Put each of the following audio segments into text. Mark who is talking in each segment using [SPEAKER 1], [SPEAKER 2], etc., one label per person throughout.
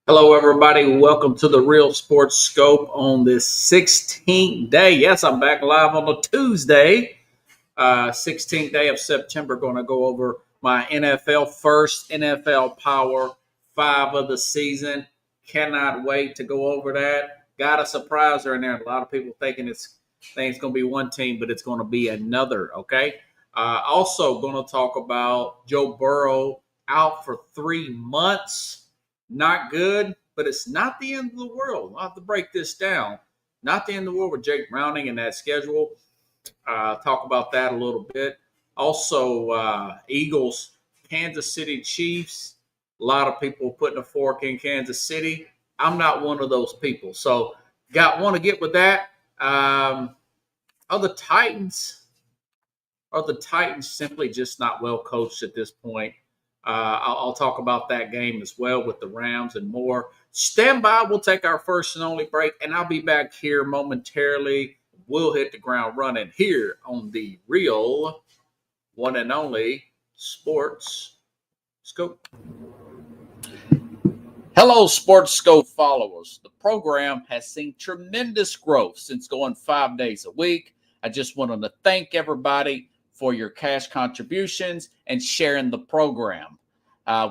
[SPEAKER 1] Hello, everybody. Welcome to the Real Sports Scope on this 16th day. Yes, I'm back live on a Tuesday, 16th day of September. Going to go over my NFL first NFL Power 5 of the season. Cannot wait to go over that. Got a surpriser in there. A lot of people think it's going to be one team, but it's going to be another. Okay. Also, going to talk about Joe Burrow out for 3 months. Not good, but it's not the end of the world. I'll have to break this down. Not the end of the world with Jake Browning and that schedule. Talk about that a little bit. Also, Eagles, Kansas City Chiefs. A lot of people putting a fork in Kansas City. I'm not one of those people. So, want to get with that. Are the Titans simply just not well coached at this point? I'll talk about that game as well with the Rams and more. Stand by. We'll take our first and only break, and I'll be back here momentarily. We'll hit the ground running here on the real one and only Sports Scope. Hello, Sports Scope followers. The program has seen tremendous growth since going 5 days a week. I just wanted to thank everybody for your cash contributions and sharing the program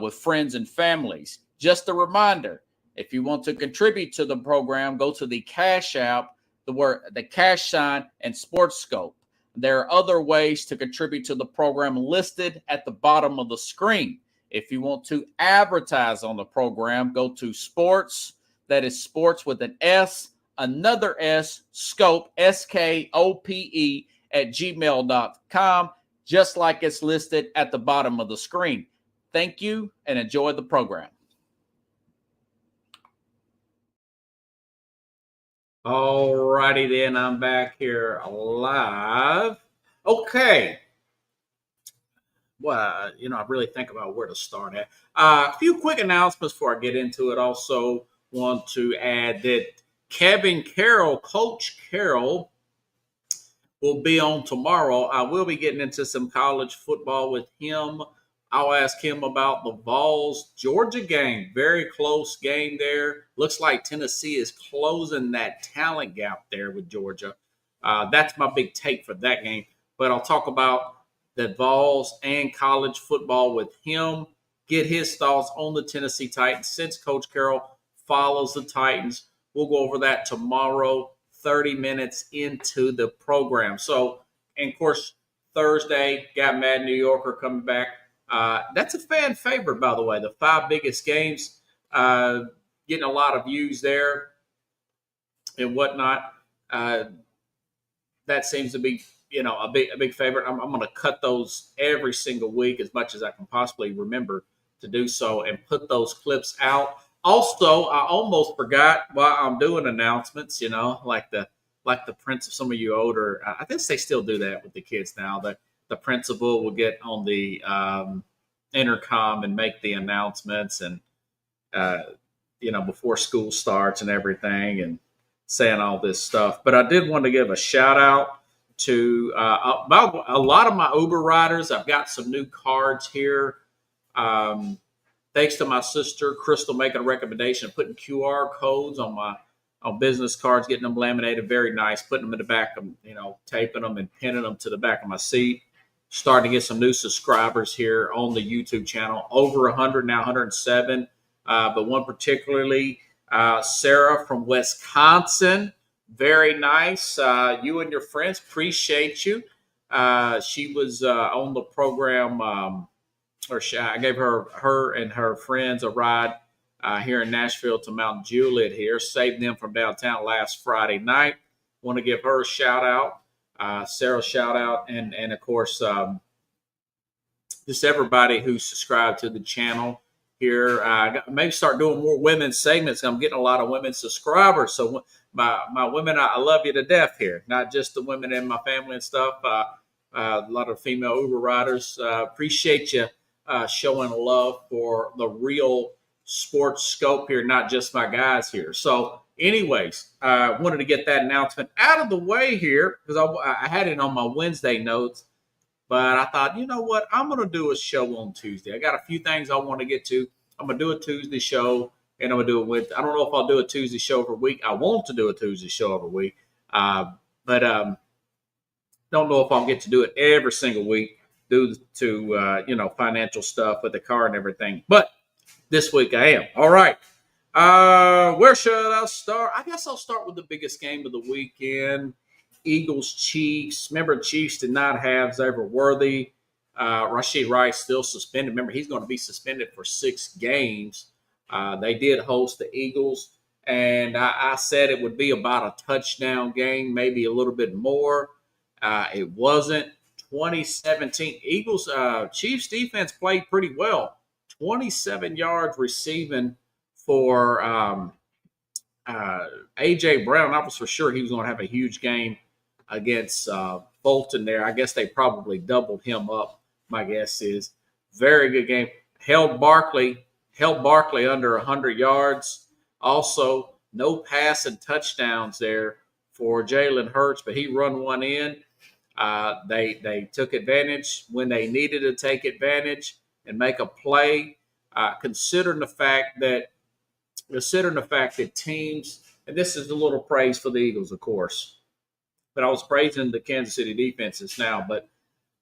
[SPEAKER 1] with friends and families. Just a reminder, if you want to contribute to the program, go to the Cash App, the cash sign, and Sports Scope. There are other ways to contribute to the program listed at the bottom of the screen. If you want to advertise on the program, go to Sports, that is Sports with an S, another S, Scope, SKOPE, at gmail.com, just like it's listed at the bottom of the screen. Thank you and enjoy the program. All righty then, I'm back here live. Okay. Well, I really think about where to start at. A few quick announcements before I get into it. Also want to add that Kevin Carroll, Coach Carroll, will be on tomorrow. I will be getting into some college football with him. I'll ask him about the Vols Georgia game. Very close game there. Looks like Tennessee is closing that talent gap there with Georgia. That's my big take for that game. But I'll talk about the Vols and college football with him. Get his thoughts on the Tennessee Titans since Coach Carroll follows the Titans. We'll go over that tomorrow, 30 minutes into the program. So, and of course, Thursday, got Mad New Yorker coming back. That's a fan favorite, by the way. The 5 biggest games, getting a lot of views there and whatnot. That seems to be, a big favorite. I'm going to cut those every single week as much as I can possibly remember to do so and put those clips out. Also, I almost forgot while I'm doing announcements, like the Prince of some of you older. I guess they still do that with the kids now. The principal will get on the intercom and make the announcements and, before school starts and everything and saying all this stuff. But I did want to give a shout out to about a lot of my Uber riders. I've got some new cards here. Thanks to my sister, Crystal, making a recommendation of putting QR codes on business cards, getting them laminated. Very nice. Putting them in the back of, taping them and pinning them to the back of my seat. Starting to get some new subscribers here on the YouTube channel. Over 100 now, 107. But one particularly, Sarah from Wisconsin. Very nice. You and your friends, appreciate you. She was on the program, I gave her and her friends a ride here in Nashville to Mount Juliet here. Saved them from downtown last Friday night. Want to give her a shout out. Sarah, shout out. And of course, just everybody who subscribed to the channel here. Maybe start doing more women's segments. I'm getting a lot of women subscribers. So my women, I love you to death here. Not just the women in my family and stuff. A lot of female Uber riders. Appreciate you showing love for the real Sports Scope here, not just my guys here. So anyways, I wanted to get that announcement out of the way here because I had it on my Wednesday notes. But I thought, you know what? I'm going to do a show on Tuesday. I got a few things I want to get to. I'm going to do a Tuesday show. and I'm gonna do it with. I don't know if I'll do a Tuesday show every week. I want to do a Tuesday show every week, but don't know if I'll get to do it every single week due to financial stuff with the car and everything. But this week I am. All right. Where should I start? I guess I'll start with the biggest game of the weekend. Eagles Chiefs. Remember, Chiefs did not have Xavier Worthy. Rashid Rice still suspended. Remember, he's going to be suspended for 6 games. They did host the Eagles, and I said it would be about a touchdown game, maybe a little bit more. It wasn't. 2017 Eagles Chiefs defense played pretty well. 27 yards receiving for A.J. Brown. I was for sure he was going to have a huge game against Bolton there. I guess they probably doubled him up, my guess is. Very good game. Held Barkley under 100 yards. Also, no passing touchdowns there for Jalen Hurts, but he run one in. They took advantage when they needed to take advantage and make a play. Considering the fact that teams, and this is a little praise for the Eagles, of course, but I was praising the Kansas City defenses now, but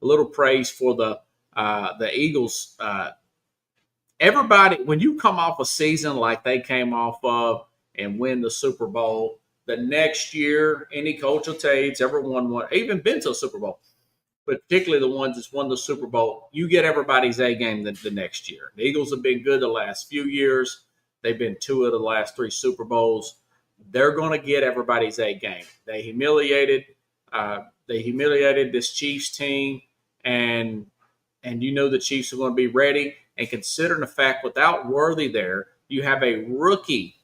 [SPEAKER 1] a little praise for the Eagles. Everybody, when you come off a season like they came off of and win the Super Bowl, the next year, any coach will tell you it's ever won one, even been to a Super Bowl, but particularly the ones that's won the Super Bowl, you get everybody's A game the next year. The Eagles have been good the last few years. They've been 2 of the last 3 Super Bowls. They're going to get everybody's A game. They humiliated this Chiefs team, and you know the Chiefs are going to be ready. And considering the fact without Worthy there, you have a rookie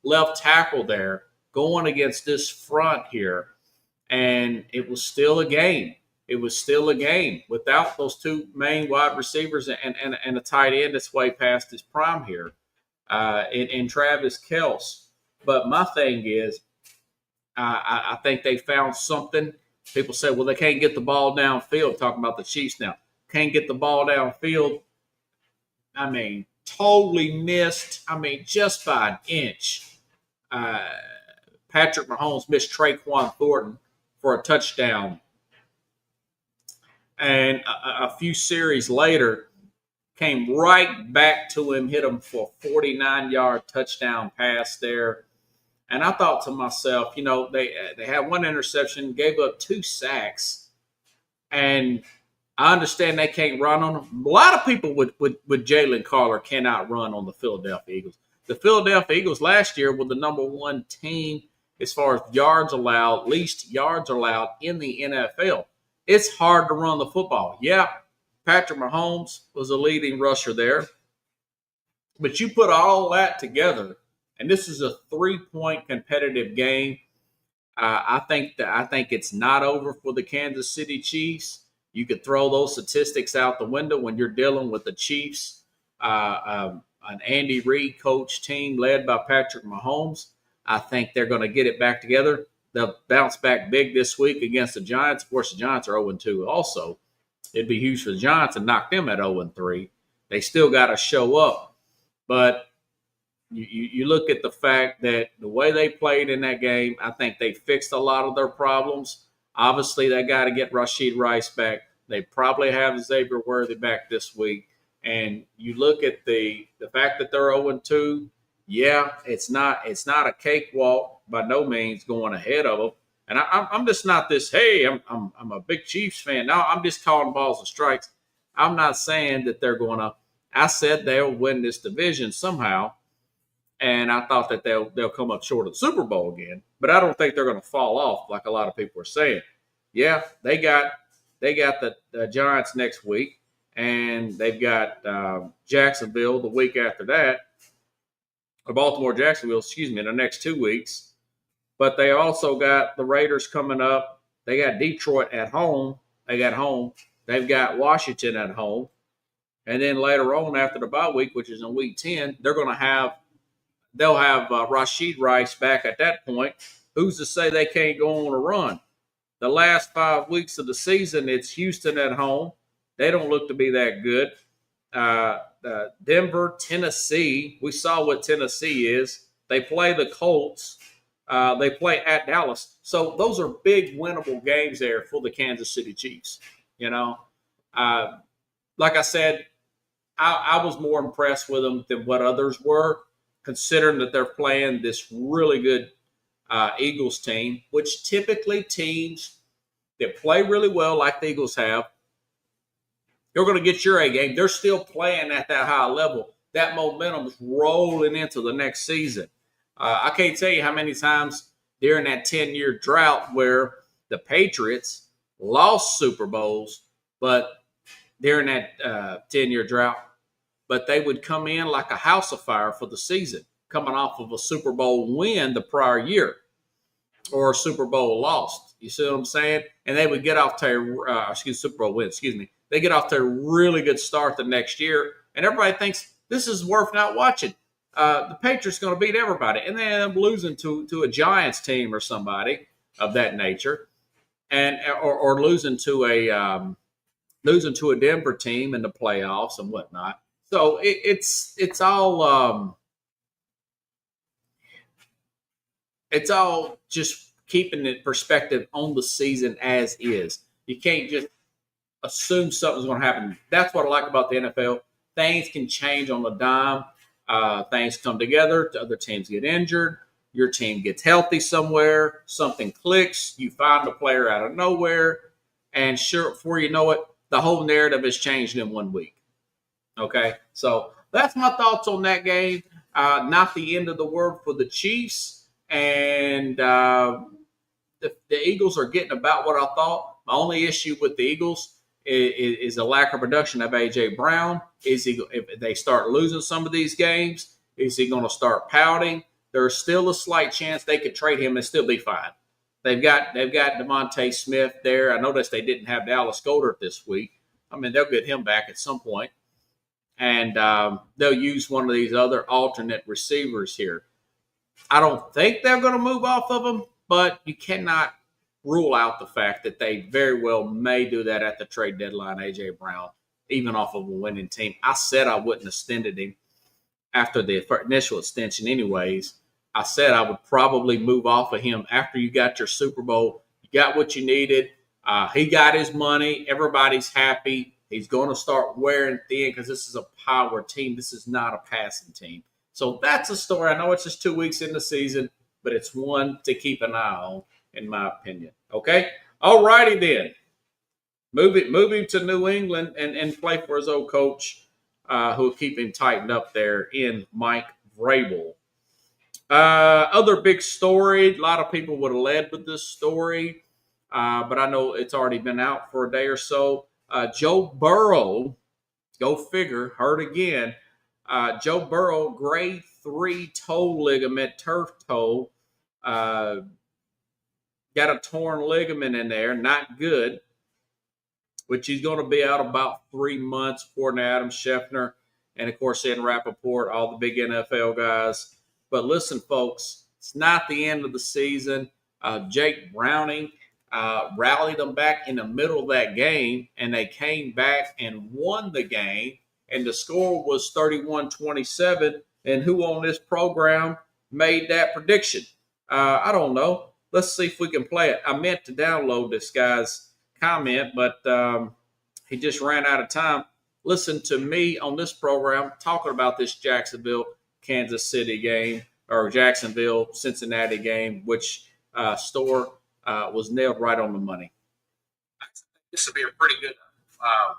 [SPEAKER 1] left tackle there going against this front here, and it was still a game. It was still a game without those 2 main wide receivers and a tight end that's way past his prime here, in Travis Kelce. But my thing is, I think they found something. People say, well, they can't get the ball downfield. Talking about the Chiefs now. Can't get the ball downfield. I mean, totally missed. I mean, just by an inch. Patrick Mahomes missed Traquan Thornton for a touchdown. And a few series later, came right back to him, hit him for a 49-yard touchdown pass there. And I thought to myself, they had 1 interception, gave up 2 sacks, and I understand they can't run on them. A lot of people with Jalen Carter cannot run on the Philadelphia Eagles. The Philadelphia Eagles last year were the number 1 team as far as yards allowed, least yards allowed in the NFL. It's hard to run the football. Yeah, Patrick Mahomes was a leading rusher there. But you put all that together, and this is a 3-point competitive game. I think it's not over for the Kansas City Chiefs. You could throw those statistics out the window when you're dealing with the Chiefs, an Andy Reid coach team led by Patrick Mahomes. I think they're going to get it back together. They'll bounce back big this week against the Giants. Of course, the Giants are 0-2 also. It'd be huge for the Giants to knock them at 0-3. They still got to show up. But you look at the fact that the way they played in that game, I think they fixed a lot of their problems. Obviously, they got to get Rashid Rice back. They probably have Xavier Worthy back this week. And you look at the fact that they're 0-2, yeah, it's not a cakewalk by no means going ahead of them. And I'm just not this, hey, I'm a big Chiefs fan. No, I'm just calling balls and strikes. I'm not saying that they're going to. I said they'll win this division somehow, and I thought that they'll come up short of the Super Bowl again. But I don't think they're going to fall off like a lot of people are saying. Yeah, they got the Giants next week, and they've got Jacksonville the week after that, or Baltimore-Jacksonville, in the next 2 weeks. But they also got the Raiders coming up. They got Detroit at home. They've got Washington at home. And then later on after the bye week, which is in week 10, they'll have Rashid Rice back at that point. Who's to say they can't go on a run? The last 5 weeks of the season, it's Houston at home. They don't look to be that good. Denver, Tennessee. We saw what Tennessee is. They play the Colts. They play at Dallas. So those are big winnable games there for the Kansas City Chiefs. You know, uh, like I said, I was more impressed with them than what others were, considering that they're playing this really good Eagles team, which typically teams that play really well, like the Eagles have, you're going to get your A game. They're still playing at that high level. That momentum is rolling into the next season. I can't tell you how many times during that 10-year drought where the Patriots lost Super Bowls, but during that 10-year drought, but they would come in like a house of fire for the season, coming off of a Super Bowl win the prior year or a Super Bowl lost. You see what I'm saying? And they would get off to Super Bowl win. Excuse me. They get off to a really good start the next year, and everybody thinks this is worth not watching. The Patriots going to beat everybody, and then end up losing to a Giants team or somebody of that nature, and or losing to a Denver team in the playoffs and whatnot. So it's all just keeping it perspective on the season as is. You can't just assume something's going to happen. That's what I like about the NFL. Things can change on the dime. Things come together. Other teams get injured. Your team gets healthy somewhere. Something clicks. You find a player out of nowhere. And sure, before you know it, the whole narrative has changed in 1 week. Okay? So that's my thoughts on that game. Not the end of the world for the Chiefs. And the Eagles are getting about what I thought. My only issue with the Eagles is a lack of production of A.J. Brown. If they start losing some of these games, is he going to start pouting? There's still a slight chance they could trade him and still be fine. They've got DeVonta Smith there. I noticed they didn't have Dallas Goedert this week. I mean, they'll get him back at some point. And they'll use one of these other alternate receivers here. I don't think they're going to move off of him, but you cannot rule out the fact that they very well may do that at the trade deadline, A.J. Brown, even off of a winning team. I said I wouldn't extended him after the initial extension anyways. I said I would probably move off of him after you got your Super Bowl. You got what you needed. He got his money. Everybody's happy. He's going to start wearing thin because this is a power team. This is not a passing team. So that's a story. I know it's just 2 weeks in the season, but it's one to keep an eye on, in my opinion. Okay? All righty then. Move him to New England and play for his old coach, who will keep him tightened up there in Mike Vrabel. Other big story, a lot of people would have led with this story, but I know it's already been out for a day or so. Joe Burrow, go figure, hurt again. Joe Burrow, grade 3 toe ligament, turf toe. Got a torn ligament in there, not good, which he's going to be out about 3 months, according to Adam Schefter, and of course, Ian Rappaport, all the big NFL guys. But listen, folks, it's not the end of the season. Jake Browning rallied them back in the middle of that game, and they came back and won the game, and the score was 31-27. And who on this program made that prediction? I don't know. Let's see if we can play it. I meant to download this guy's comment, but he just ran out of time. Listen to me on this program talking about this Jacksonville-Kansas City game, or Jacksonville-Cincinnati game, which was nailed right on the money. This will be a pretty good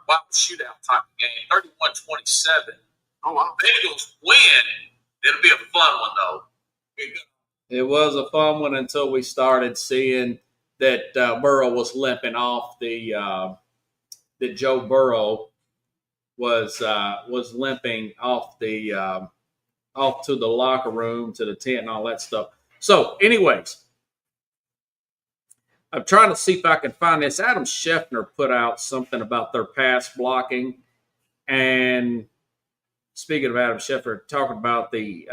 [SPEAKER 1] wild shootout type of game. 31-27. Oh, wow. Bengals win. It'll be a fun one, though. It was a fun one until we started seeing that Burrow was limping off that Joe Burrow was limping off off to the locker room, to the tent, and all that stuff. So, anyways, I'm trying to see if I can find this. Adam Schefter put out something about their pass blocking, and speaking of Adam Schefter, talking about the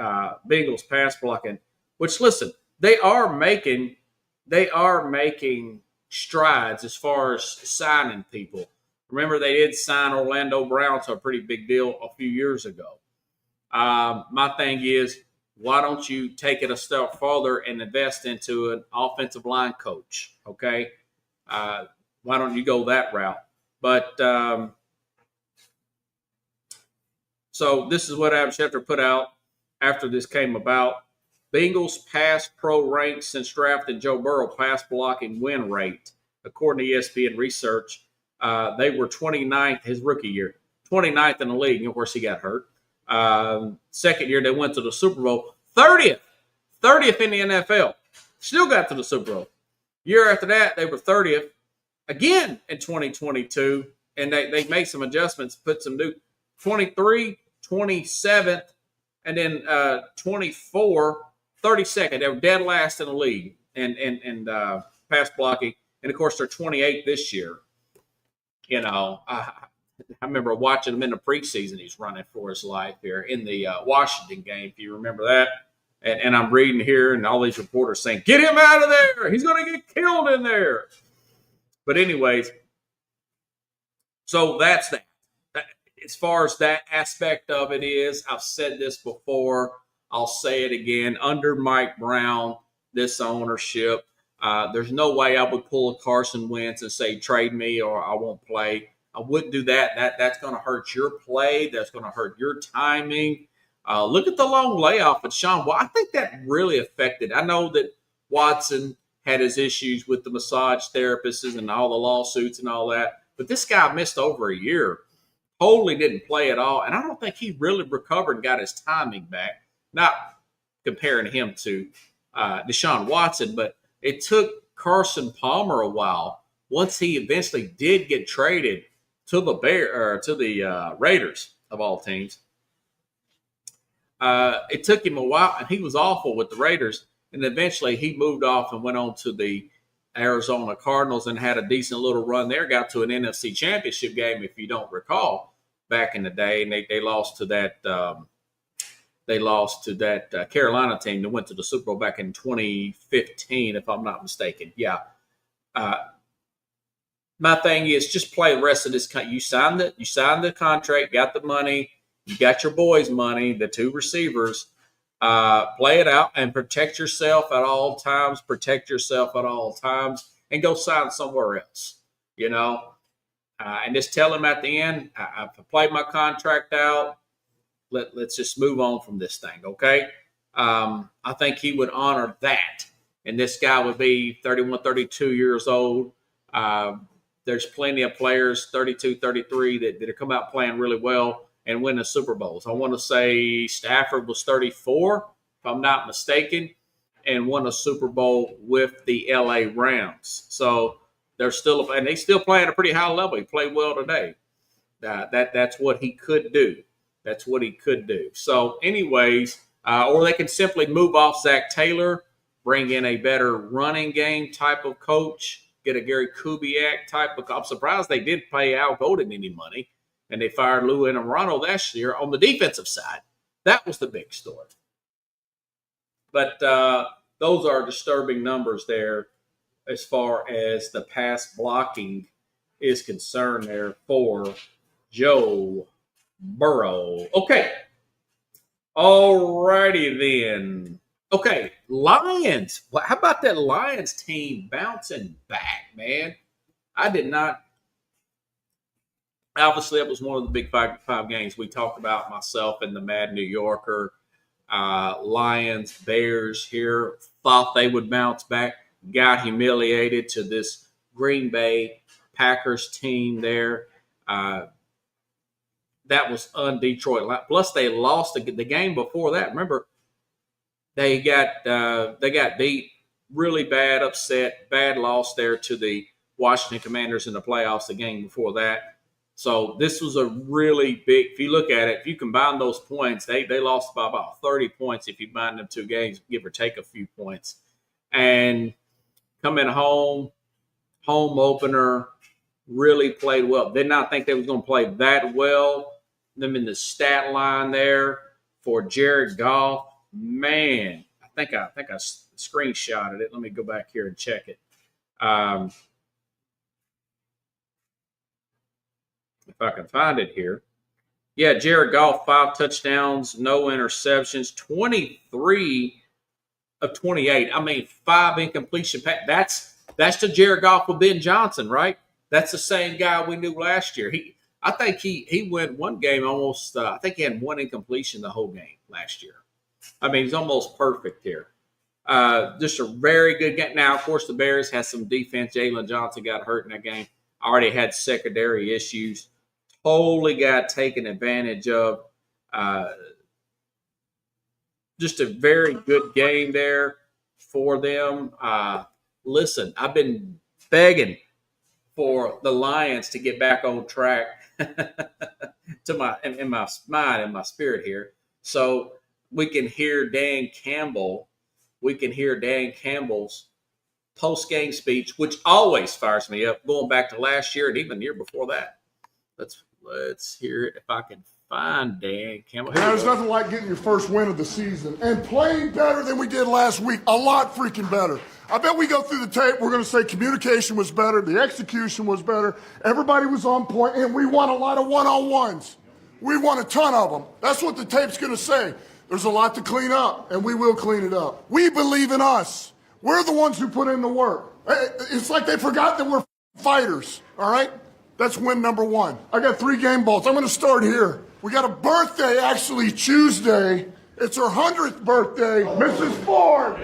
[SPEAKER 1] Bengals pass blocking, which, listen, they are making strides as far as signing people. Remember, they did sign Orlando Brown to a pretty big deal a few years ago. My thing is, why don't you take it a step further and invest into an offensive line coach? Okay, why don't you go that route? But so this is what Adam Schefter put out after this came about. Bengals pass pro ranks since drafting Joe Burrow pass blocking win rate. According to ESPN research, they were 29th his rookie year, 29th in the league. And of course, he got hurt. Second year, they went to the Super Bowl. 30th in the NFL. Still got to the Super Bowl. Year after that, they were 30th again in 2022. And they made some adjustments, put some new 23, 27th, and then 24, 32nd. They were dead last in the league and pass blocking. And, of course, they're 28th this year. You know, I remember watching him in the preseason. He's running for his life here in the Washington game, if you remember that. And I'm reading here, and all these reporters saying, get him out of there. He's going to get killed in there. But anyways, so that's that. As far as that aspect of it is, I've said this before. I'll say it again. Under Mike Brown, this ownership, there's no way I would pull a Carson Wentz and say, trade me or I won't play. I wouldn't do that. That's going to hurt your play. That's going to hurt your timing. Look at the long layoff at Sean. Well, I think that really affected. I know that Watson had his issues with the massage therapists and all the lawsuits and all that, but this guy missed over a year. Totally didn't play at all, and I don't think he really recovered and got his timing back. Not comparing him to Deshaun Watson, but it took Carson Palmer a while. Once he eventually did get traded to the Raiders of all teams, it took him a while, and he was awful with the Raiders. And eventually, he moved off and went on to the Arizona Cardinals and had a decent little run there. Got to an NFC Championship game, if you don't recall, back in the day, and they lost to that. They lost to that Carolina team that went to the Super Bowl back in 2015, if I'm not mistaken. Yeah. My thing is just play the rest of this. You signed the contract, got the money, you got your boys' money, the two receivers. Play it out and protect yourself at all times. Protect yourself at all times, and go sign somewhere else. You know, and just tell him at the end, I've played my contract out. Let's just move on from this thing, okay? I think he would honor that. And this guy would be 31, 32 years old. There's plenty of players, 32, 33, that are come out playing really well and winning Super Bowls. I want to say Stafford was 34, if I'm not mistaken, and won a Super Bowl with the LA Rams. So they're still playing at a pretty high level. He played well today. That's what he could do. That's what he could do. So, anyways, or they can simply move off Zach Taylor, bring in a better running game type of coach, get a Gary Kubiak type of. I'm surprised they did pay Al Golden any money, and they fired Lou Anarumo last year on the defensive side. That was the big story. But those are disturbing numbers there as far as the pass blocking is concerned there for Joe Burrow. Okay. All righty then. Okay, Lions. How about that Lions team bouncing back, man? I did not. Obviously, it was one of the big five games we talked about, myself and the Mad New Yorker. Lions, Bears here. Thought they would bounce back. Got humiliated to this Green Bay Packers team there. That was un-Detroit. Plus, they lost the game before that. Remember, they got beat really bad, upset, bad loss there to the Washington Commanders in the playoffs the game before that. So this was a really big. If you look at it, if you combine those points, they lost by about 30 points if you combine them two games, give or take a few points. And coming home opener, really played well. Did not think they was going to play that well. Them in the stat line there for Jared Goff. Man, I think I screenshotted it. Let me go back here and check it. if I can find it here. Yeah, Jared Goff, 5 touchdowns, no interceptions, 23 of 28. I mean, 5 incompletion. That's the Jared Goff with Ben Johnson, right? That's the same guy we knew last year. I think he went one game almost. I think he had 1 incompletion the whole game last year. I mean, he's almost perfect here. Just a very good game. Now, of course, the Bears had some defense. Jalen Johnson got hurt in that game. Already had secondary issues. Totally got taken advantage of. Just a very good game there for them. Listen, I've been begging for the Lions to get back on track to in my mind and my spirit here, so we can hear Dan Campbell. We can hear Dan Campbell's post-game speech, which always fires me up, going back to last year and even the year before that. Let's hear it if I can find Dan Campbell.
[SPEAKER 2] There's nothing like getting your first win of the season and playing better than we did last week. A lot freaking better. I bet we go through the tape, we're going to say communication was better, the execution was better, everybody was on point, and we won a lot of one-on-ones. We won a ton of them. That's what the tape's going to say. There's a lot to clean up, and we will clean it up. We believe in us. We're the ones who put in the work. It's like they forgot that we're fighters, all right? That's win number 1. I got 3 game balls. I'm going to start here. We got a birthday, actually, Tuesday. It's her 100th birthday, Mrs. Ford.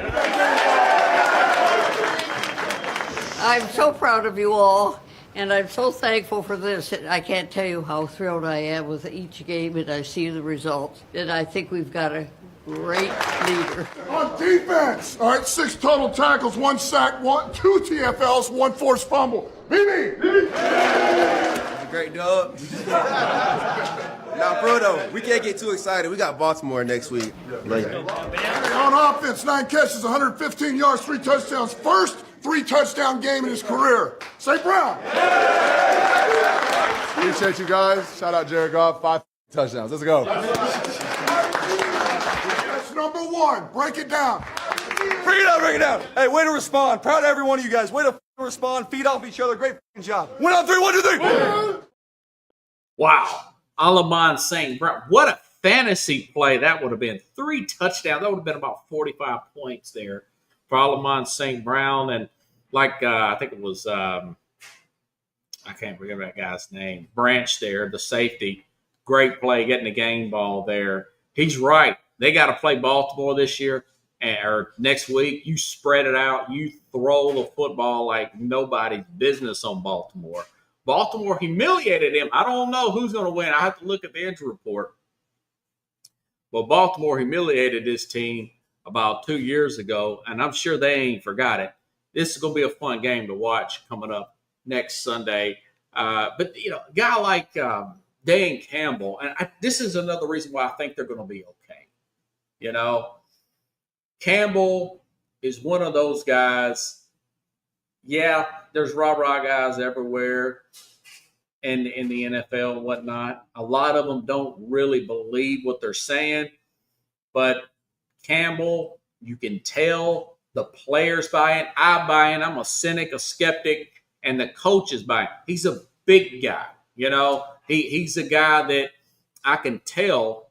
[SPEAKER 3] I'm so proud of you all, and I'm so thankful for this. I can't tell you how thrilled I am with each game, and I see the results. And I think we've got a great leader.
[SPEAKER 2] On defense, all right, 6 total tackles, 1 sack, 2 TFLs, 1 forced fumble. BB!
[SPEAKER 4] That's a great dub. Now, bro, though, we can't get too excited. We got Baltimore next week.
[SPEAKER 2] On offense, 9 catches, 115 yards, 3 touchdowns. First 3-touchdown game in his career. St. Brown.
[SPEAKER 5] Appreciate you guys. Shout out Jared Goff, 5 touchdowns. Let's go.
[SPEAKER 2] That's number 1. Break it down.
[SPEAKER 6] Bring it down, bring it down. Hey, way to respond. Proud of every one of you guys. Way to respond. Feed off each other. Great job. 1 on 3, 1, 2, 3.
[SPEAKER 1] Wow. Alaman St. Brown. What a fantasy play that would have been. 3 touchdowns. That would have been about 45 points there for Alaman St. Brown. And I think it was, I can't remember that guy's name, Branch there, the safety. Great play, getting the game ball there. He's right. They got to play Baltimore this year or next week. You spread it out. You throw the football like nobody's business on Baltimore. Baltimore humiliated him. I don't know who's going to win. I have to look at the injury report. But Baltimore humiliated this team about 2 years ago, and I'm sure they ain't forgot it. This is going to be a fun game to watch coming up next Sunday. But, a guy like Dan Campbell, and this is another reason why I think they're going to be okay. Campbell is one of those guys. Yeah, there's rah-rah guys everywhere in the NFL and whatnot. A lot of them don't really believe what they're saying. But Campbell, you can tell the players buy in. I buy in. I'm a cynic, a skeptic, and the coaches buy in. He's a big guy. He's a guy that I can tell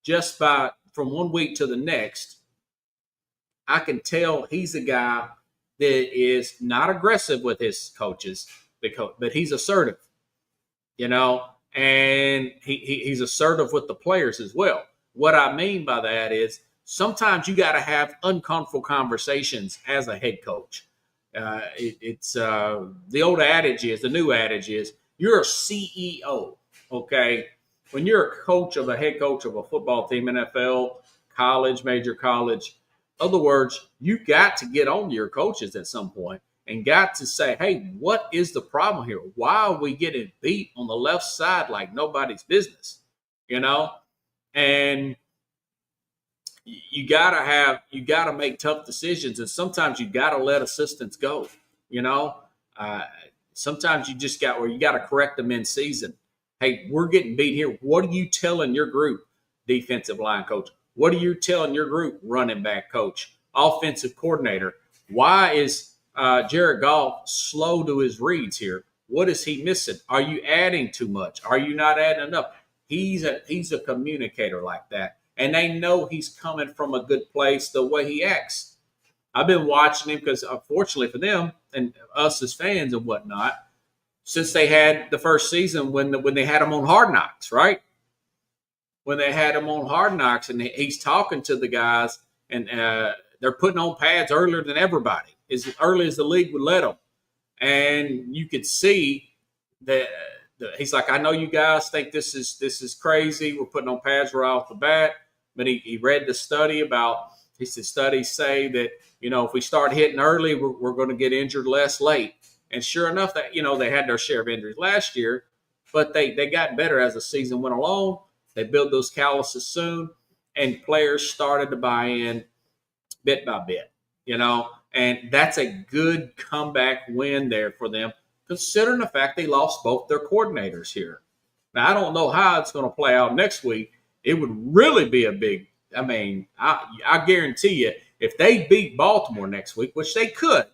[SPEAKER 1] just from 1 week to the next. I can tell he's a guy that is not aggressive with his coaches, but he's assertive, and he's assertive with the players as well. What I mean by that is sometimes you got to have uncomfortable conversations as a head coach. It's the old adage is, the new adage is, you're a CEO, okay? When you're a head coach of a football team, NFL, college, major college, in other words, you got to get on to your coaches at some point and got to say, hey, what is the problem here? Why are we getting beat on the left side like nobody's business? And you gotta make tough decisions, and sometimes you gotta let assistants go. Sometimes you just got to correct them in season. Hey, we're getting beat here. What are you telling your group, defensive line coach? What are you telling your group, running back coach, offensive coordinator? Why is Jared Goff slow to his reads here? What is he missing? Are you adding too much? Are you not adding enough? He's a communicator like that, and they know he's coming from a good place the way he acts. I've been watching him because, unfortunately for them and us as fans and whatnot, since they had the first season when they had him on Hard Knocks, right? When they had him on Hard Knocks, and he's talking to the guys, and they're putting on pads earlier than everybody, as early as the league would let them, and you could see that. He's like, I know you guys think this is crazy. We're putting on pads right off the bat. But he read the study about, he said, studies say that, if we start hitting early, we're going to get injured less late. And sure enough, that, they had their share of injuries last year, but they got better as the season went along. They built those calluses soon, and players started to buy in bit by bit, and that's a good comeback win there for them, considering the fact they lost both their coordinators here. Now, I don't know how it's going to play out next week. It would really be a big – I guarantee you, if they beat Baltimore next week, which they could.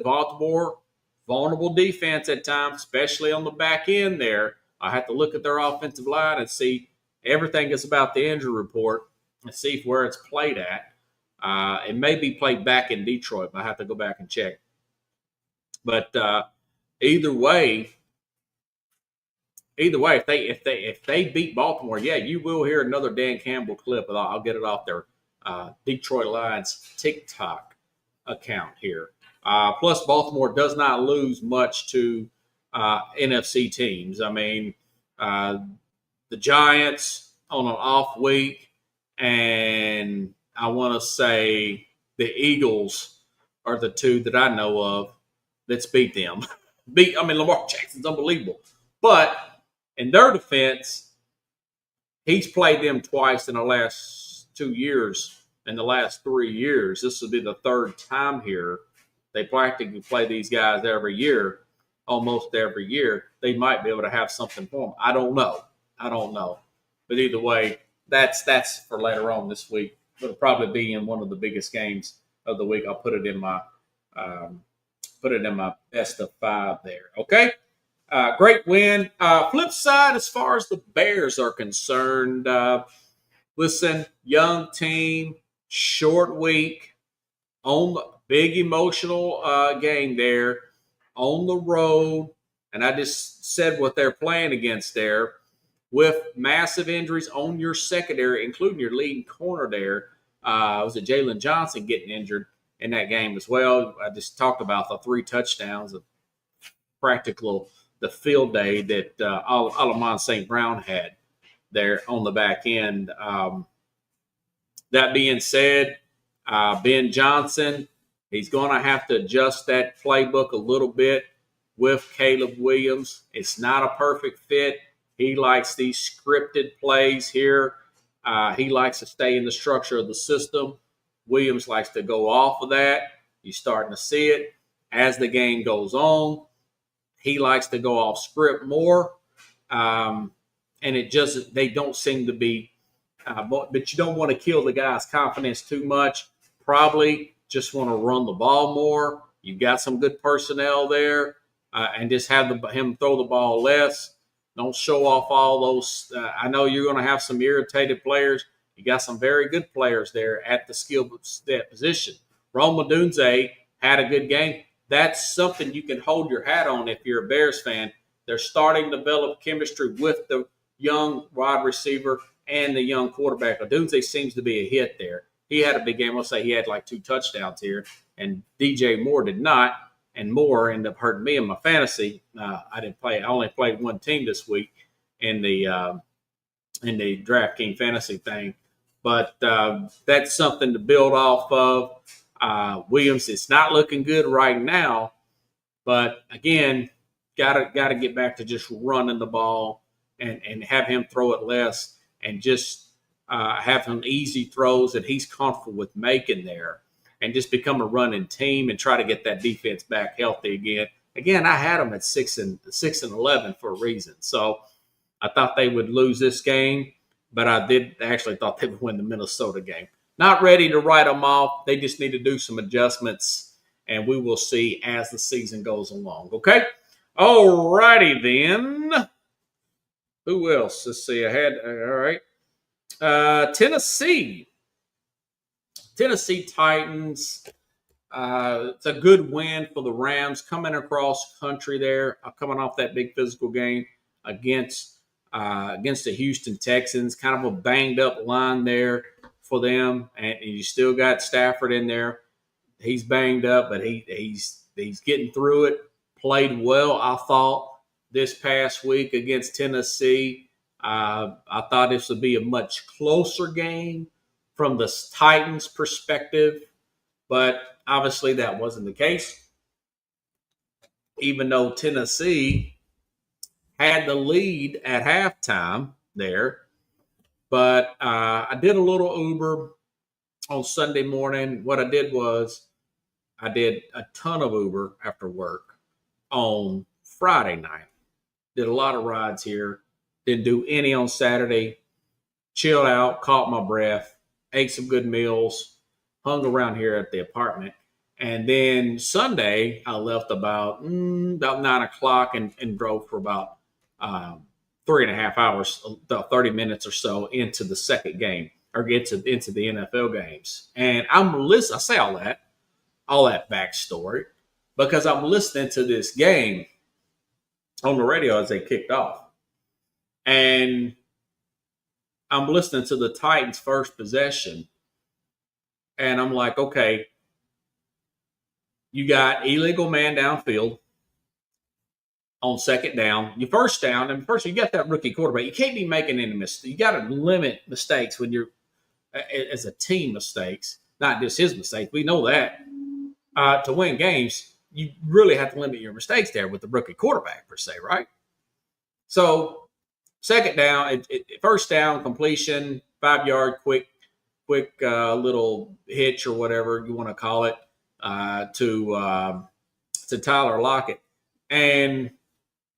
[SPEAKER 1] Baltimore, vulnerable defense at times, especially on the back end there. I have to look at their offensive line and see everything is about the injury report and see where it's played at. It may be played back in Detroit, but I have to go back and check. But Either way, if they beat Baltimore, yeah, you will hear another Dan Campbell clip. I'll get it off their Detroit Lions TikTok account here. Plus, Baltimore does not lose much to NFC teams. The Giants on an off week, and I want to say the Eagles are the two that I know of that's beat them. Lamar Jackson's unbelievable. But in their defense, he's played them twice in the last 2 years, in the last 3 years. This will be the third time here. They practically play these guys every year, almost every year. They might be able to have something for them. I don't know. But either way, that's for later on this week. It'll probably be in one of the biggest games of the week. I'll put it in my best of 5 there. Okay. Great win. Flip side, as far as the Bears are concerned, listen, young team, short week, on the big emotional game there, on the road, and I just said what they're playing against there, with massive injuries on your secondary, including your leading corner there. Was it Jalen Johnson getting injured in that game as well? I just talked about the 3 touchdowns of the field day that Alamon St. Brown had there on the back end. That being said, Ben Johnson, he's going to have to adjust that playbook a little bit with Caleb Williams. It's not a perfect fit. He likes these scripted plays here. He likes to stay in the structure of the system. Williams likes to go off of that. You're starting to see it as the game goes on. He likes to go off script more, and they don't seem to be. But you don't want to kill the guy's confidence too much. Probably just want to run the ball more. You've got some good personnel there, and just have him throw the ball less. Don't show off all those. I know you're going to have some irritated players. You got some very good players there at the skill set position. Rome Odunze had a good game. That's something you can hold your hat on if you're a Bears fan. They're starting to develop chemistry with the young wide receiver and the young quarterback. Odunze seems to be a hit there. He had a big game. I'll say he had like 2 touchdowns here, and DJ Moore did not. And Moore ended up hurting me in my fantasy. I didn't play. I only played one team this week in the DraftKings fantasy thing. But that's something to build off of. Williams, it's not looking good right now, but again, gotta get back to just running the ball and have him throw it less, and just have him easy throws that he's comfortable with making there, and just become a running team and try to get that defense back healthy again. Again, I had them at 6-11 for a reason, so I thought they would lose this game. But I did actually thought they would win the Minnesota game. Not ready to write them off. They just need to do some adjustments, and we will see as the season goes along. Okay? All righty then. Who else? Let's see. I had all right. Tennessee Titans. It's a good win for the Rams coming across country there, coming off that big physical game against the Houston Texans. Kind of a banged up line there for them, and you still got Stafford in there. He's banged up, but he's getting through it. Played well, I thought, this past week against Tennessee. I thought this would be a much closer game from the Titans' perspective, but obviously that wasn't the case. Even though Tennessee had the lead at halftime there, but I did a little Uber on Sunday morning. What I did was I did a ton of Uber after work on Friday night. Did a lot of rides here. Didn't do any on Saturday. Chilled out, caught my breath, ate some good meals, hung around here at the apartment. And then Sunday, I left about 9 o'clock and drove for about 3.5 hours, about 30 minutes or so into the second game or into the NFL games. And I'm listening. I say all that backstory because I'm listening to this game on the radio as they kicked off. And I'm listening to the Titans' first possession. And I'm like, okay, you got illegal man downfield on second down. Your first down, and first you got that rookie quarterback. You can't be making any mistakes. You got to limit mistakes when you're, as a team, mistakes, not just his mistakes. We know that. To win games, you really have to limit your mistakes there with the rookie quarterback, per se, right? So, second down, first down, completion, 5-yard, quick little hitch or whatever you want to call it to Tyler Lockett. And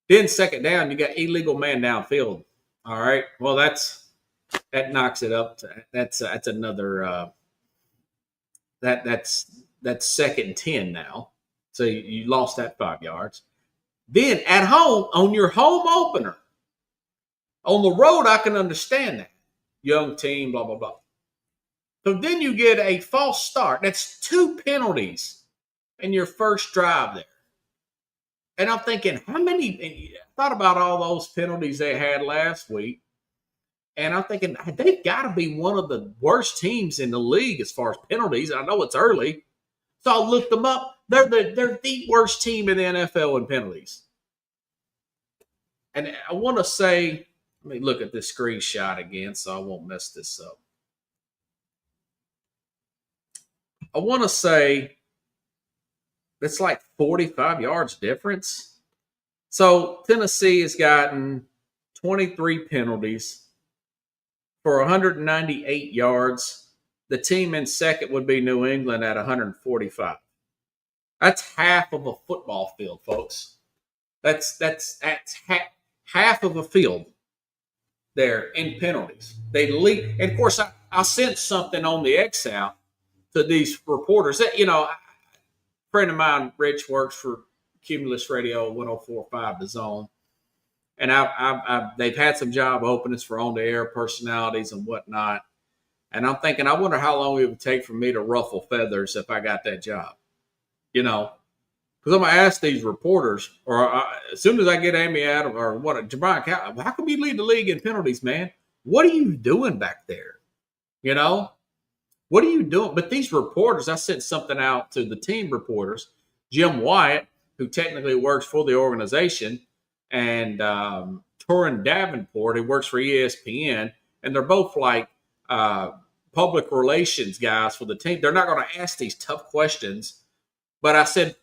[SPEAKER 1] then second down, you got illegal man downfield. All right. Well, that knocks it up. That's another that's second and 10 now. So you lost that 5 yards. Then at home, on your home opener, on the road, I can understand that. Young team, blah, blah, blah. So then you get a false start. That's 2 penalties in your first drive there. And I'm thinking, how many? I thought about all those penalties they had last week. And I'm thinking, they've got to be one of the worst teams in the league as far as penalties. I know it's early. So I looked them up. They're the worst team in the NFL in penalties. And I want to say, let me look at this screenshot again so I won't mess this up. I want to say it's like 45 yards difference. So Tennessee has gotten 23 penalties for 198 yards. The team in second would be New England at 145. That's half of a football field, folks. That's half of a field there in penalties. They lead, and of course, I sent something on the X out to these reporters. That, a friend of mine, Rich, works for Cumulus Radio 104.5 The Zone, and they've had some job openings for on-the-air personalities and whatnot. And I'm thinking, I wonder how long it would take for me to ruffle feathers if I got that job. Because I'm going to ask these reporters, or as soon as I get Amy Adams, or Jabron Cal, how come you lead the league in penalties, man? What are you doing back there? What are you doing? But these reporters, I sent something out to the team reporters, Jim Wyatt, who technically works for the organization, and Torrin Davenport, who works for ESPN, and they're both like public relations guys for the team. They're not going to ask these tough questions. But I said,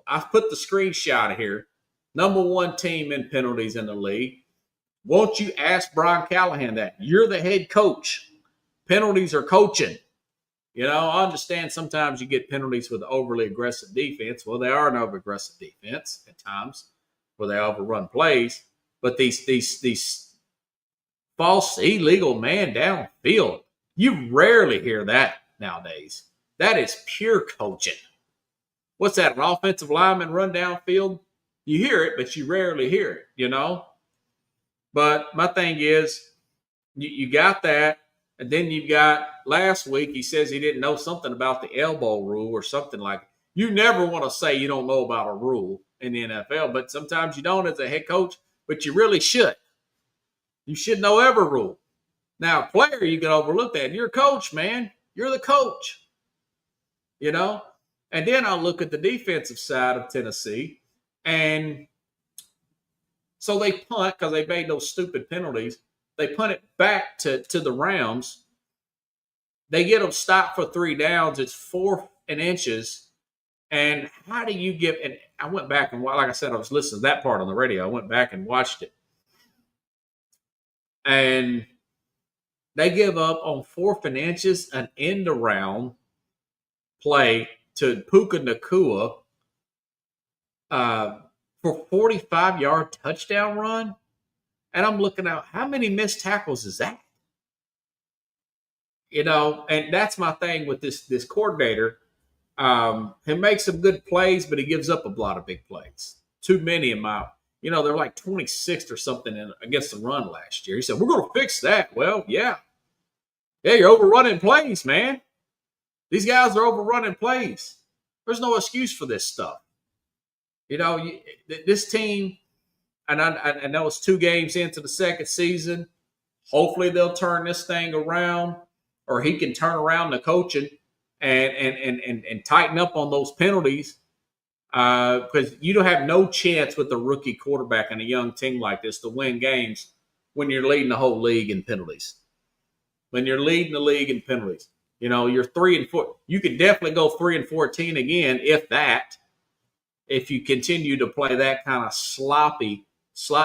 [SPEAKER 1] I put the screenshot here. Number 1 team in penalties in the league. Won't you ask Brian Callahan that? You're the head coach. Penalties are coaching. I understand sometimes you get penalties with overly aggressive defense. Well, they are an over-aggressive defense at times where they overrun plays. But these false illegal man downfield, you rarely hear that nowadays. That is pure coaching. What's that, an offensive lineman run downfield? You hear it, but you rarely hear it, you know? But my thing is, you got that. And then you've got last week, he says he didn't know something about the elbow rule or something like that. You never want to say you don't know about a rule in the NFL, but sometimes you don't as a head coach, but you really should. You should know every rule. Now, a player, you can overlook that. You're a coach, man. You're the coach, you know? And then I'll look at the defensive side of Tennessee. And so they punt because they made those stupid penalties. They punt it back to the Rams. They get them stopped for 3 downs. It's 4 inches. And how do you give – and I went back and, like I said, I was listening to that part on the radio. I went back and watched it. And they give up on 4th inches an end-around play to Puka Nacua for 45-yard touchdown run. And I'm looking at how many missed tackles is that? You know, and that's my thing with this coordinator. He makes some good plays, but he gives up a lot of big plays. Too many in my, you know, they're like 26th or something against the run last year. He said, we're going to fix that. Well, yeah. Yeah, you're overrunning plays, man. These guys are overrunning plays. There's no excuse for this stuff. You know, this team, and I know it's 2 games into the second season. Hopefully they'll turn this thing around, or he can turn around the coaching and tighten up on those penalties, because you don't have no chance with a rookie quarterback and a young team like this to win games when you're leading the whole league in penalties. When you're leading the league in penalties, you know, you're 3-4. You could definitely go 3-14 again, if that. If you continue to play that kind of sloppy.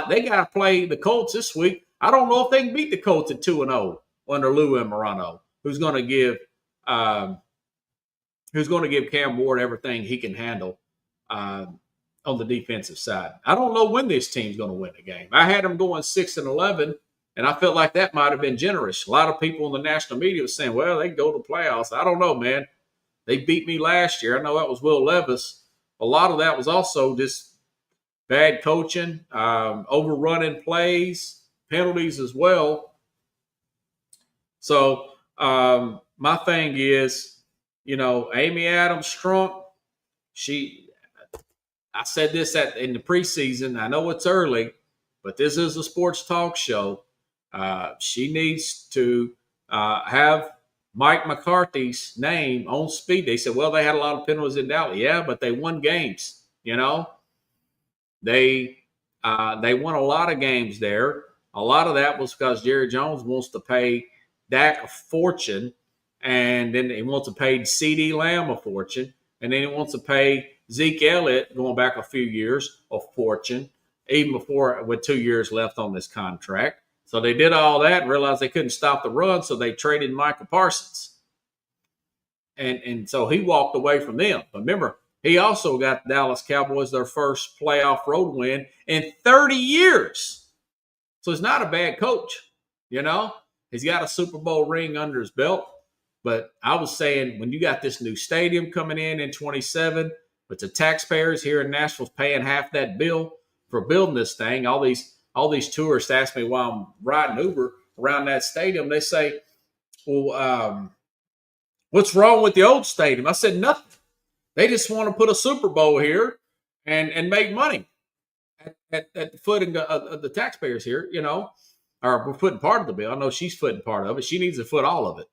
[SPEAKER 1] They got to play the Colts this week. I don't know if they can beat the Colts at 2-0 under Lou Amorano, who's going to give Cam Ward everything he can handle on the defensive side. I don't know when this team's going to win the game. I had them going 6-11, and I felt like that might have been generous. A lot of people in the national media were saying, well, they can go to the playoffs. I don't know, man. They beat me last year. I know that was Will Levis. A lot of that was also just bad coaching, overrunning plays, penalties as well. So my thing is, you know, Amy Adams Strunk, I said this in the preseason. I know it's early, but this is a sports talk show. She needs to have Mike McCarthy's name on speed. They said, well, they had a lot of penalties in Dallas. Yeah, but they won games, you know. They won a lot of games there. A lot of that was because Jerry Jones wants to pay Dak a fortune, and then he wants to pay CeeDee Lamb a fortune, and then he wants to pay Zeke Elliott, going back a few years, a fortune, even before with 2 years left on this contract. So they did all that and realized they couldn't stop the run, so they traded Micah Parsons. And so he walked away from them. But remember, he also got the Dallas Cowboys their first playoff road win in 30 years. So he's not a bad coach, you know. He's got a Super Bowl ring under his belt. But I was saying, when you got this new stadium coming in 27, but the taxpayers here in Nashville paying half that bill for building this thing, all these tourists ask me while I'm riding Uber around that stadium, they say, well, what's wrong with the old stadium? I said, nothing. They just want to put a Super Bowl here and make money at the footing of the taxpayers here, you know, or we're footing part of the bill. I know she's footing part of it. She needs to foot all of it.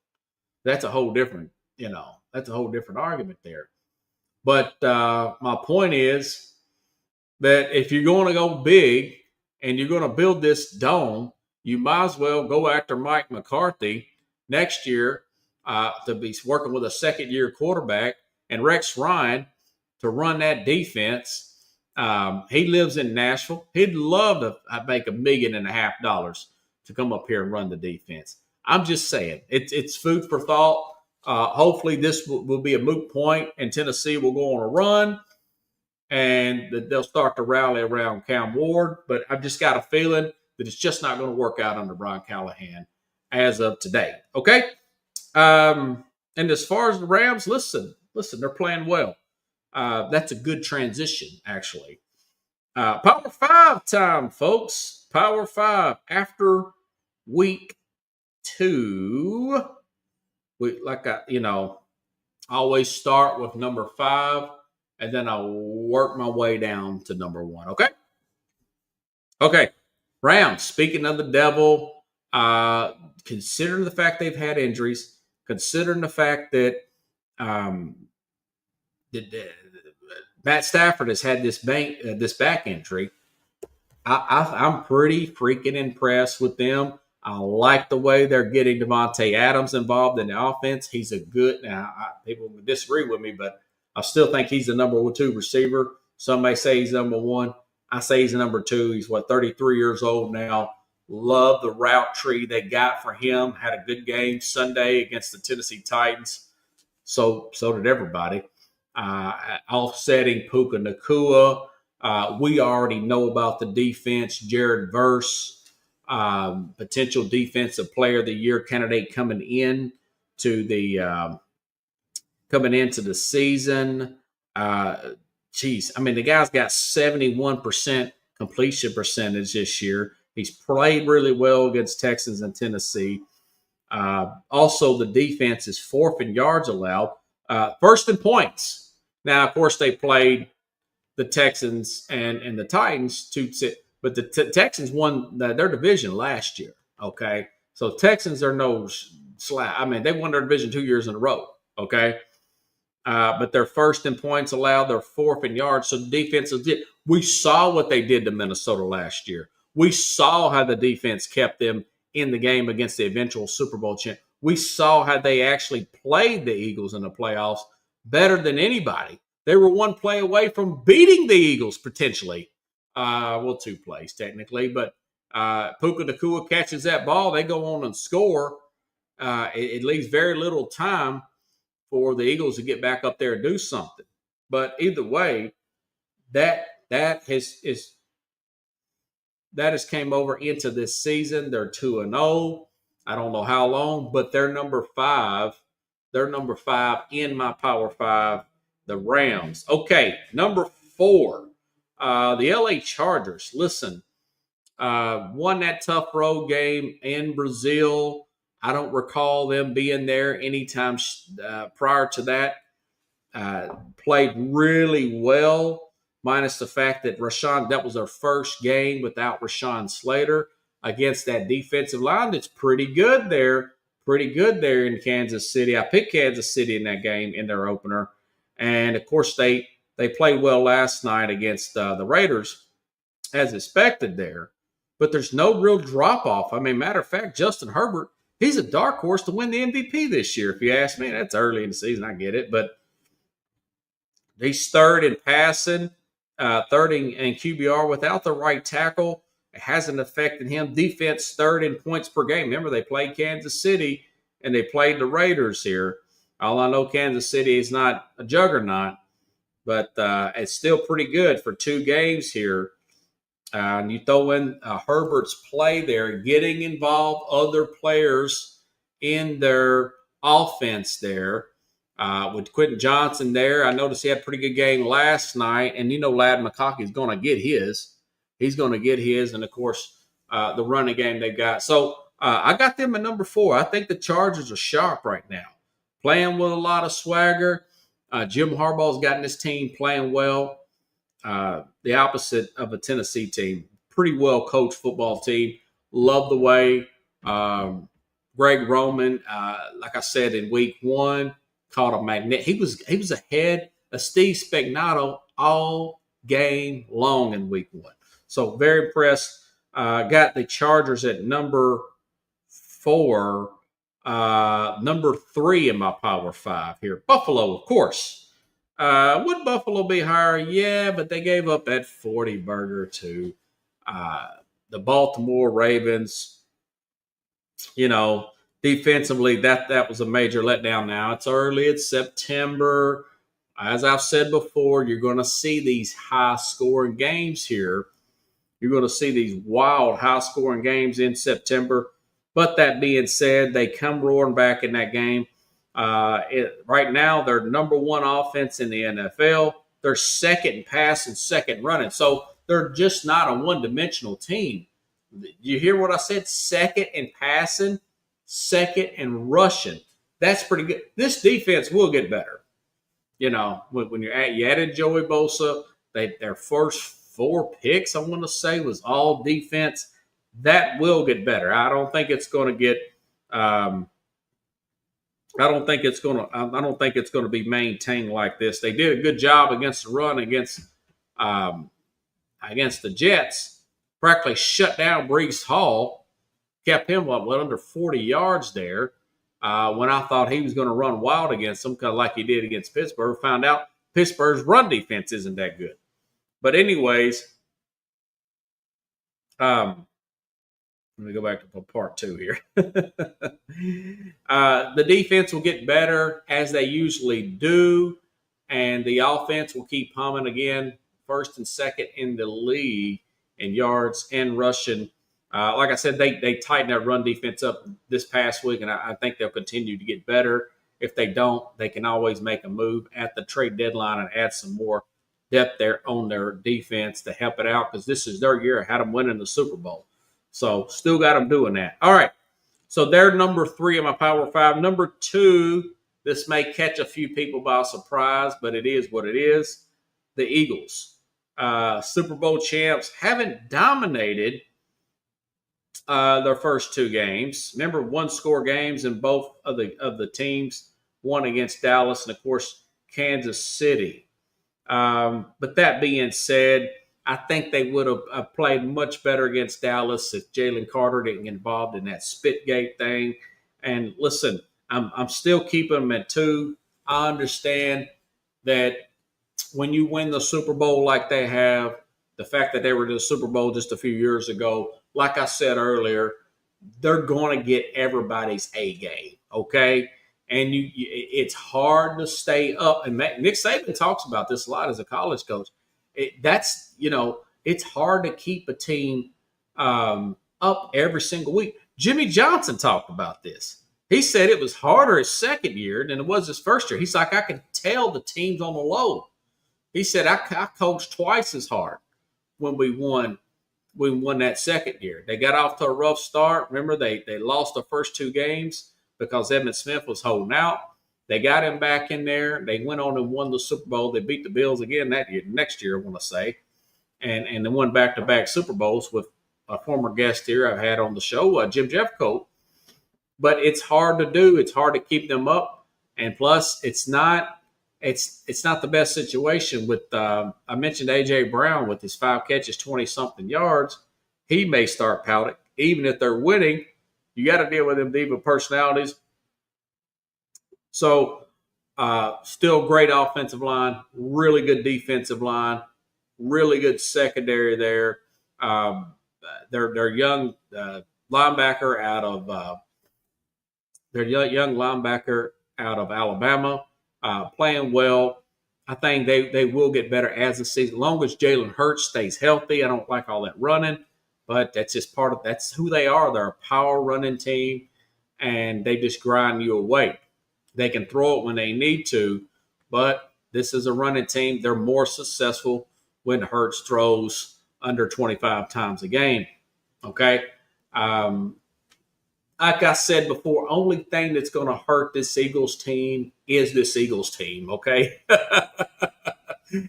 [SPEAKER 1] That's a whole different, you know, that's a whole different argument there. But my point is that if you're going to go big and you're going to build this dome, you might as well go after Mike McCarthy next year to be working with a second-year quarterback and Rex Ryan to run that defense. He lives in Nashville. He'd love to make $1.5 million to come up here and run the defense. I'm just saying, it's food for thought. Hopefully this will be a moot point and Tennessee will go on a run and they'll start to rally around Cam Ward. But I've just got a feeling that it's just not going to work out under Brian Callahan as of today. Okay? And as far as the Rams, listen, they're playing well. That's a good transition, actually. Power 5 time, folks. Power 5 after week 2. I always start with number 5, and then I'll work my way down to number 1. Okay. Rams. Speaking of the devil, considering the fact they've had injuries, considering the fact that Matt Stafford has had this back injury, I'm pretty freaking impressed with them. I like the way they're getting Devontae Adams involved in the offense. He's a good – now, people would disagree with me, but I still think he's the number 2 receiver. Some may say he's number 1. I say he's number 2. He's, 33 years old now. Love the route tree they got for him. Had a good game Sunday against the Tennessee Titans. So did everybody. Offsetting Puka Nacua. We already know about the defense. Jared Verse, potential defensive player of the year candidate coming into the season. The guy's got 71% completion percentage this year. He's played really well against Texans and Tennessee. Also, the defense is 4th in yards allowed, 1st in points. Now, of course, they played the Texans and the Titans but the Texans won their division last year. Okay, so Texans are no slap. They won their division 2 years in a row. Okay, but they're 1st in points allowed. They're 4th in yards. So the defense did. We saw what they did to Minnesota last year. We saw how the defense kept them in the game against the eventual Super Bowl champ. We saw how they actually played the Eagles in the playoffs better than anybody. They were 1 play away from beating the Eagles potentially. 2 plays technically, but Puka Nacua catches that ball. They go on and score. It leaves very little time for the Eagles to get back up there and do something. But either way, that has came over into this season. They're 2-0. I don't know how long, but they're number 5. They're number 5 in my Power 5, the Rams. Okay, number 4, the LA Chargers. Listen, won that tough road game in Brazil. I don't recall them being there anytime prior to that. Played really well, minus the fact that that was their first game without Rashawn Slater against that defensive line. That's pretty good there in Kansas City. I picked Kansas City in that game in their opener. And, of course, they played well last night against the Raiders, as expected there. But there's no real drop-off. Matter of fact, Justin Herbert, he's a dark horse to win the MVP this year, if you ask me. That's early in the season. I get it. But he's 3rd in passing, 3rd in QBR without the right tackle. It hasn't affected him. Defense 3rd in points per game. Remember, they played Kansas City and they played the Raiders here. All I know, Kansas City is not a juggernaut, but it's still pretty good for 2 games here. And you throw in Herbert's play there, getting involved other players in their offense there. With Quentin Johnson there, I noticed he had a pretty good game last night. And Ladd McConkey is going to get his. He's going to get his. And, of course, the running game they've got. So I got them at number 4. I think the Chargers are sharp right now, playing with a lot of swagger. Jim Harbaugh's gotten his team playing well. The opposite of a Tennessee team. Pretty well coached football team. Love the way Greg Roman, like I said in week 1, caught a magnet. He was ahead of Steve Spagnuolo all game long in week 1. So very impressed. Got the Chargers at number 4. Number 3 in my Power 5 here. Buffalo, of course. Would Buffalo be higher? Yeah, but they gave up that 40 burger to the Baltimore Ravens. Defensively, that was a major letdown now. It's early. It's September. As I've said before, you're going to see these high-scoring games here. You're going to see these wild, high-scoring games in September. But that being said, they come roaring back in that game. Right now, they're number 1 offense in the NFL. They're 2nd in passing, 2nd running. So they're just not a one-dimensional team. You hear what I said? Second in passing, second in rushing. That's pretty good. This defense will get better. You know, when you added Joey Bosa, their first 4 picks, I want to say, was all defense. That will get better. I don't think it's going to get. I don't think it's going to be maintained like this. They did a good job against the run against the Jets. Practically shut down Breece Hall, kept him under 40 yards there. When I thought he was going to run wild against them, kind of like he did against Pittsburgh, found out Pittsburgh's run defense isn't that good. But anyways, let me go back to part 2 here. The defense will get better as they usually do, and the offense will keep humming again, first and second in the league in yards and rushing. Like I said, they tightened that run defense up this past week, and I think they'll continue to get better. If they don't, they can always make a move at the trade deadline and add some more depth there on their defense to help it out, because this is their year. I had them winning the Super Bowl. So still got them doing that. All right. So they're number 3 in my Power 5. Number 2, this may catch a few people by surprise, but it is what it is. The Eagles. Super Bowl champs, haven't dominated their first 2 games. Remember, 1-score games in both of the teams, one against Dallas and, of course, Kansas City. But that being said, I think they would have played much better against Dallas if Jalen Carter didn't get involved in that Spitgate thing. And listen, I'm still keeping them at 2. I understand that when you win the Super Bowl like they have, the fact that they were in the Super Bowl just a few years ago, like I said earlier, they're going to get everybody's A game, okay? And it's hard to stay up. And Nick Saban talks about this a lot as a college coach. It's hard to keep a team up every single week. Jimmy Johnson talked about this. He said it was harder his second year than it was his first year. He's like, I can tell the team's on the low. He said, I coached twice as hard when we won that second year. They got off to a rough start. Remember, they lost the first 2 games because Emmitt Smith was holding out. They got him back in there. They went on and won the Super Bowl. They beat the Bills again that year, next year, I want to say. And they won back-to-back Super Bowls with a former guest here I've had on the show, Jim Jeffcoat. But it's hard to do. It's hard to keep them up. And plus, it's not the best situation with I mentioned A.J. Brown with his 5 catches, 20-something yards. He may start pouting. Even if they're winning, you got to deal with them diva personalities. So still great offensive line, really good defensive line, really good secondary there. Their young linebacker out of Alabama, playing well. I think they will get better as the season, as long as Jalen Hurts stays healthy. I don't like all that running, but that's just that's who they are. They're a power running team, and they just grind you away. They can throw it when they need to, but this is a running team. They're more successful when Hurts throws under 25 times a game. Okay. Like I said before, only thing that's going to hurt this Eagles team is this Eagles team, okay?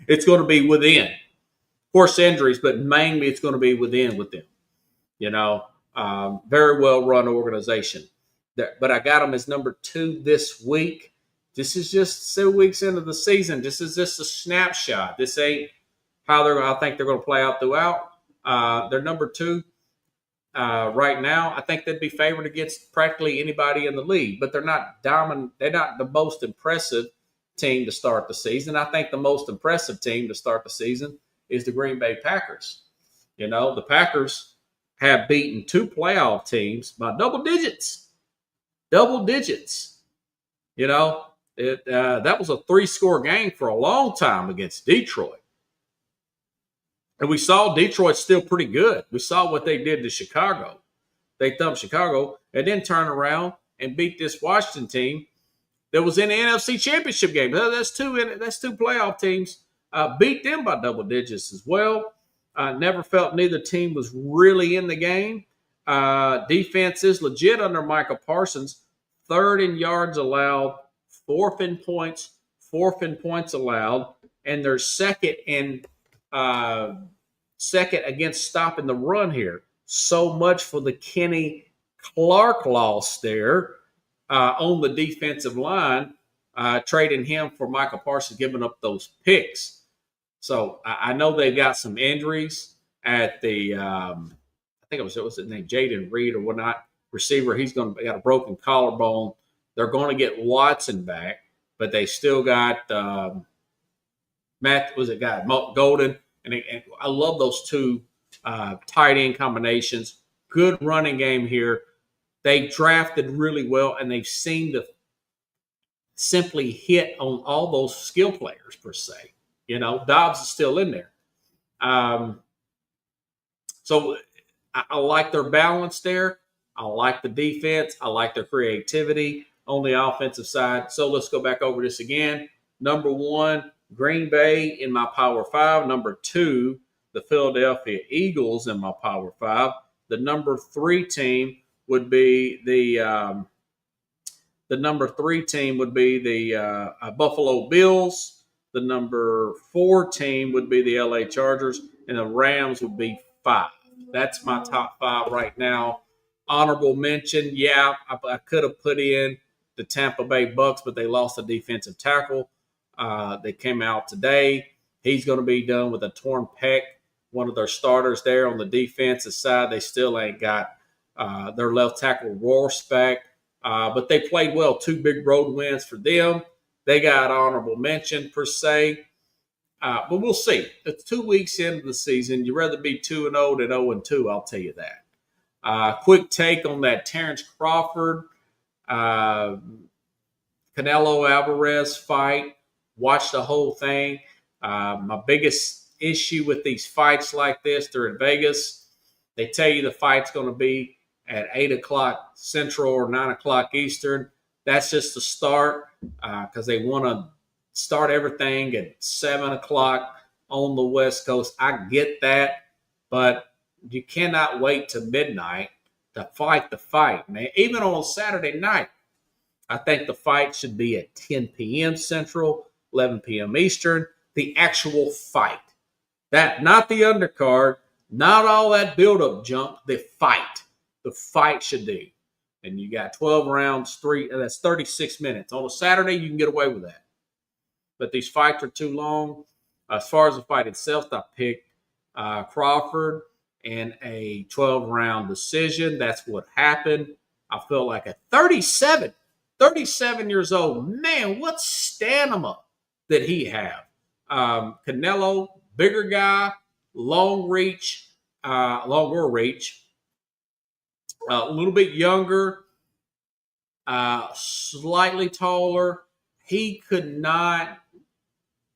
[SPEAKER 1] It's going to be within. Of course, injuries, but mainly it's going to be within with them. Very well-run organization. But I got them as number 2 this week. This is just 2 weeks into the season. This is just a snapshot. This ain't how I think they're going to play out throughout. They're number 2. Right now, I think they'd be favored against practically anybody in the league, but they're not dominant. They're not the most impressive team to start the season. I think the most impressive team to start the season is the Green Bay Packers. The Packers have beaten 2 playoff teams by double digits. Double digits. That was a 3-score game for a long time against Detroit. And we saw Detroit still pretty good. We saw what they did to Chicago. They thumped Chicago and then turned around and beat this Washington team that was in the NFC Championship game. That's two playoff teams. Beat them by double digits as well. Never felt neither team was really in the game. Defense is legit under Michael Parsons. Third in yards allowed, fourth in points allowed, and they're second against stopping the run here. So much for the Kenny Clark loss there on the defensive line, trading him for Michael Parsons, giving up those picks. So I know they've got some injuries at the I think it was his name, Jaden Reed or whatnot, receiver. He's got a broken collarbone. They're going to get Watson back, but they still got Golden, and I love those two tight end combinations. Good running game here. They drafted really well, and they've seemed to simply hit on all those skill players per se. Dobbs is still in there. So I like their balance there. I like the defense. I like their creativity on the offensive side. So let's go back over this again. Number 1, Green Bay in my Power 5. Number 2, the Philadelphia Eagles in my Power 5. The number 3 team would be the Buffalo Bills. The number 4 team would be the LA Chargers, and the Rams would be 5. That's my top 5 right now. Honorable mention, yeah, I could have put in the Tampa Bay Bucks, but they lost a defensive tackle. They came out today. He's going to be done with a torn pec. One of their starters there on the defensive side, they still ain't got their left tackle Rourke back, but they played well. 2 big road wins for them. They got honorable mention per se, but we'll see. It's 2 weeks into the season. You'd rather be 2-0 than 0-2. I'll tell you that. Quick take on that Terrence Crawford, Canelo Alvarez fight. Watch the whole thing. My biggest issue with these fights like this, they're in Vegas. They tell you the fight's going to be at 8 o'clock Central or 9 o'clock Eastern. That's just the start because they want to start everything at 7 o'clock on the West Coast. I get that, but you cannot wait till midnight to fight the fight, man. Even on Saturday night, I think the fight should be at 10 p.m. Central, 11 p.m. Eastern. The actual fight. That, not the undercard, not all that build-up junk, the fight. The fight should be. And you got 12 rounds, that's 36 minutes. On a Saturday, you can get away with that. But these fights are too long. As far as the fight itself, I picked Crawford in a 12-round decision. That's what happened. I felt like at 37 years old, man, what stamina did he have? Canelo, bigger guy, longer reach, a little bit younger, slightly taller. He could not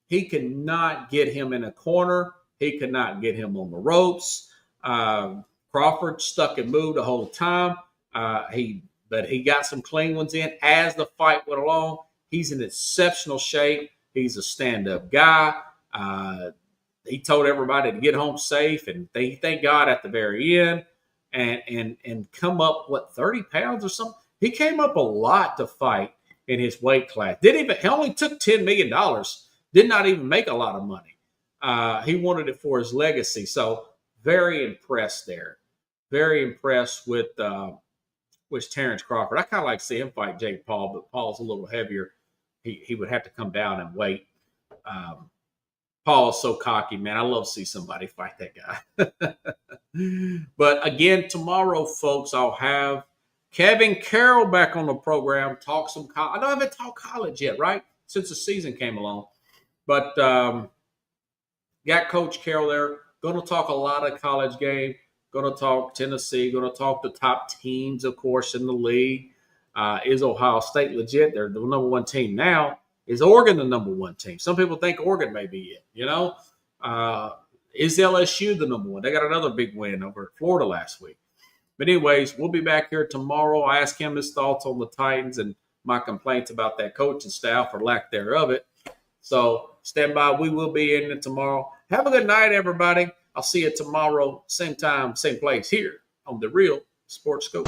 [SPEAKER 1] get him in a corner. He could not get him on the ropes. Crawford stuck and moved the whole time. But he got some clean ones in as the fight went along. He's in exceptional shape. He's a stand-up guy. He told everybody to get home safe, and they thank God at the very end. And come up, 30 pounds or something? He came up a lot to fight in his weight class. He only took $10 million. Did not even make a lot of money. He wanted it for his legacy. So very impressed there. Very impressed with Terrence Crawford. I kind of like to see him fight Jake Paul, but Paul's a little heavier. He would have to come down and weight. Paul's so cocky, man. I love to see somebody fight that guy. But again, tomorrow, folks, I'll have Kevin Carroll back on the program. Talk some college. I haven't talked college yet, right? Since the season came along. But got Coach Carroll there. Going to talk a lot of college game. Going to talk Tennessee. Going to talk the top teams, of course, in the league. Is Ohio State legit? They're the number 1 team now. Is Oregon the number 1 team? Some people think Oregon may be it, Is LSU the number 1? They got another big win over at Florida last week. But anyways, we'll be back here tomorrow. I ask him his thoughts on the Titans and my complaints about that coaching staff or lack thereof it. So stand by. We will be in it tomorrow. Have a good night, everybody. I'll see you tomorrow, same time, same place here on The Real Sports Scope.